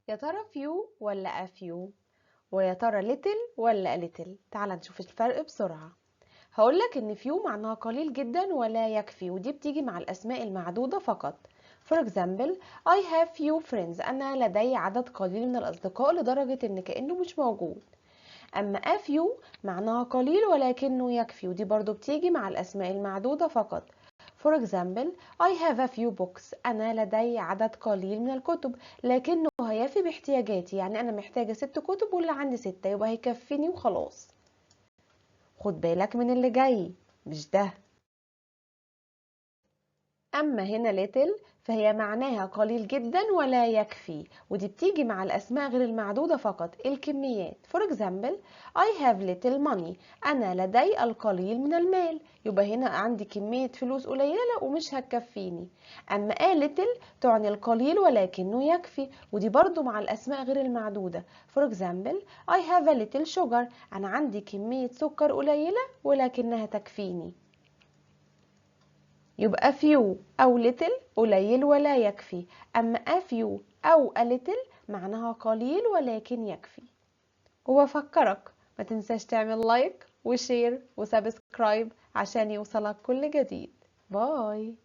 يا ترى few ولا a few؟ ويا ترى little ولا a little؟ تعال نشوف الفرق بسرعة. هقولك ان few معناها قليل جدا ولا يكفي، ودي بتيجي مع الأسماء المعدودة فقط. For example, I have few friends. أنا لدي عدد قليل من الأصدقاء لدرجة ان كأنه مش موجود. أما a few معناها قليل ولكنه يكفي، ودي برضو بتيجي مع الأسماء المعدودة فقط. For example, I have a few books. أنا لدي عدد قليل من الكتب لكنه هيفي باحتياجاتي، يعني أنا محتاجة 6 كتب واللي عندي 6 يبقى هيكفيني وخلاص. خد بالك من اللي جاي، مش ده. أما هنا little فهي معناها قليل جدا ولا يكفي، ودي بتيجي مع الأسماء غير المعدودة فقط، الكميات. For example, I have little money. أنا لدي القليل من المال، يبقى هنا عندي كمية فلوس قليلة ومش هتكفيني. أما a little تعني القليل ولكنه يكفي، ودي برضو مع الأسماء غير المعدودة. For example, I have a little sugar. أنا عندي كمية سكر قليلة ولكنها تكفيني. يبقى few أو little قليل ولا يكفي، أما a few أو a little معناها قليل ولكن يكفي. وبفكرك ما تنساش تعمل لايك وشير وسبسكرايب عشان يوصلك كل جديد. باي.